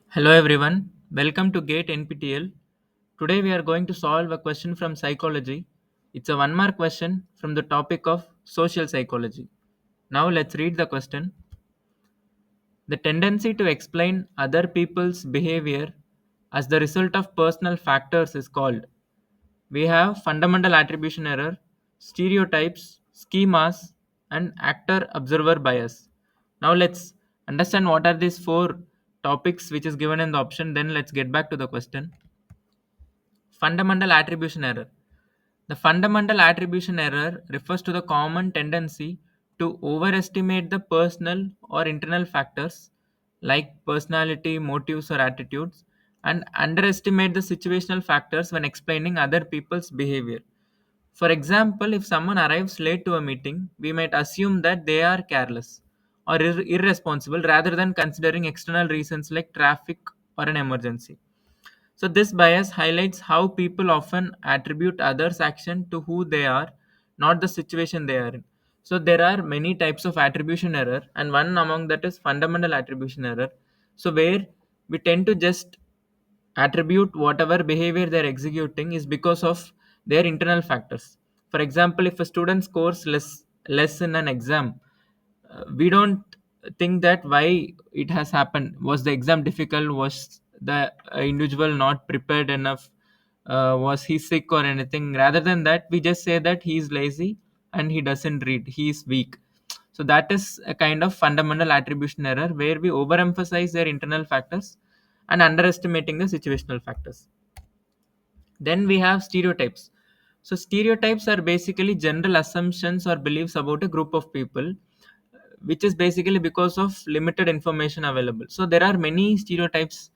Hello everyone, welcome to GATE NPTL. Today we are going to solve a question from psychology. It's a one mark question from the topic of social psychology. Now let's read the question. The tendency to explain other people's behavior as the result of personal factors is called. We have fundamental attribution error, stereotypes, schemas, and actor observer bias. Now let's understand what are these four topics which is given in the option. Then let's get back to the question. Fundamental attribution error. The fundamental attribution error refers to the common tendency to overestimate the personal or internal factors like personality, motives, or attitudes and underestimate the situational factors when explaining other people's behavior. For example, if someone arrives late to a meeting, we might assume that they are careless or irresponsible rather than considering external reasons like traffic or an emergency. So, this bias highlights how people often attribute others' action to who they are, not the situation they are in. So, there are many types of attribution error, and one among that is fundamental attribution error. So, where we tend to just attribute whatever behavior they're executing is because of their internal factors. For example, if a student scores less in an exam, we don't think that why it has happened. Was the exam difficult? Was the individual not prepared enough? Was he sick or anything? Rather than that, we just say that he is lazy and he doesn't read, he is weak. So that is a kind of fundamental attribution error where we overemphasize their internal factors and underestimating the situational factors. Then we have stereotypes. So stereotypes are basically general assumptions or beliefs about a group of people, which is basically because of limited information available. So there are many stereotypes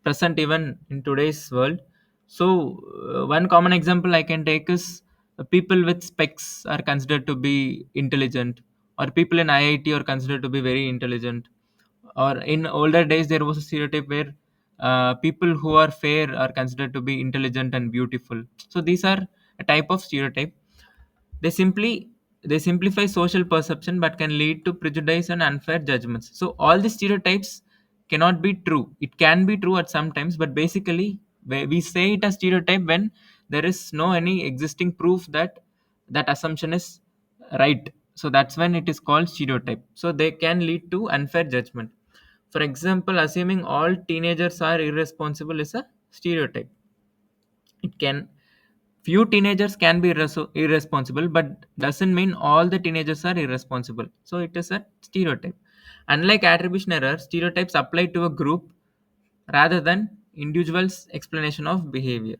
present even in today's world. So one common example I can take is people with specs are considered to be intelligent, or people in IIT are considered to be very intelligent, or in older days there was a stereotype where people who are fair are considered to be intelligent and beautiful. So these are a type of stereotype. They simply they simplify social perception but can lead to prejudice and unfair judgments. So all the stereotypes cannot be true. It can be true at some times, but basically we say it as stereotype when there is no any existing proof that that assumption is right. So that's when it is called stereotype. So they can lead to unfair judgment. For example, assuming all teenagers are irresponsible is a stereotype. It can Few teenagers can be irresponsible, but doesn't mean all the teenagers are irresponsible. So it is a stereotype. Unlike attribution error, stereotypes apply to a group rather than individuals' explanation of behavior.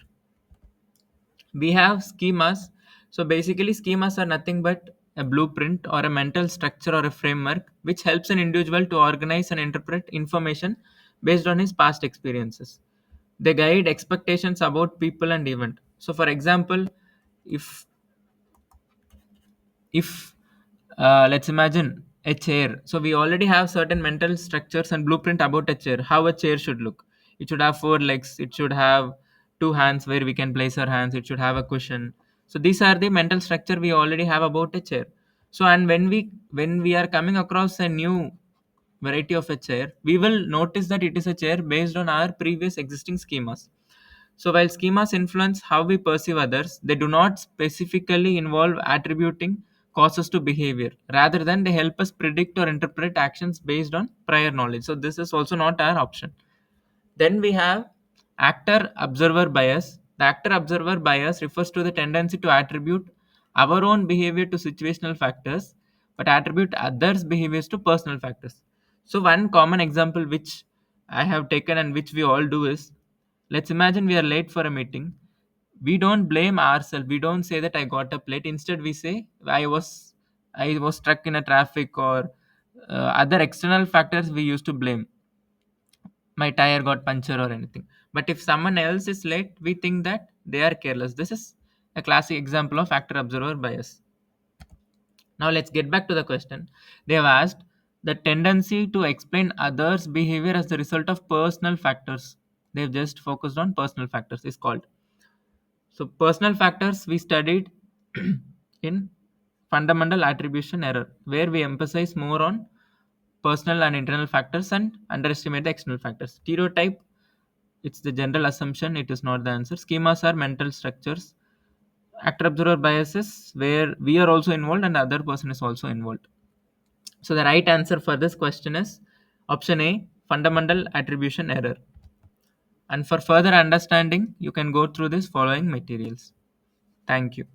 We have schemas. So basically, schemas are nothing but a blueprint or a mental structure or a framework which helps an individual to organize and interpret information based on his past experiences. They guide expectations about people and event. So for example, if if let's imagine a chair. So we already have certain mental structures and blueprint about a chair, how a chair should look. It should have four legs, it should have two hands where we can place our hands, it should have a cushion. So these are the mental structure we already have about a chair. So and when we are coming across a new variety of a chair, we will notice that it is a chair based on our previous existing schemas. So while schemas influence how we perceive others, they do not specifically involve attributing causes to behavior. Rather than they help us predict or interpret actions based on prior knowledge. So this is also not our option. Then we have actor observer bias. The actor observer bias refers to the tendency to attribute our own behavior to situational factors, but attribute others' behaviors to personal factors. So, one common example which I have taken and which we all do is, let's imagine we are late for a meeting. We don't blame ourselves. We don't say that I got up late. Instead, we say I was stuck in a traffic or other external factors we used to blame. My tire got puncture or anything. But if someone else is late, we think that they are careless. This is a classic example of actor observer bias. Now let's get back to the question. They have asked the tendency to explain others' behavior as the result of personal factors. They've just focused on personal factors is called. So personal factors we studied in fundamental attribution error, where we emphasize more on personal and internal factors and underestimate the external factors. Stereotype, it's the general assumption, it is not the answer. Schemas are mental structures. Actor observer biases, where we are also involved and the other person is also involved. So the right answer for this question is option A, fundamental attribution error. And for further understanding, you can go through this following materials. Thank you.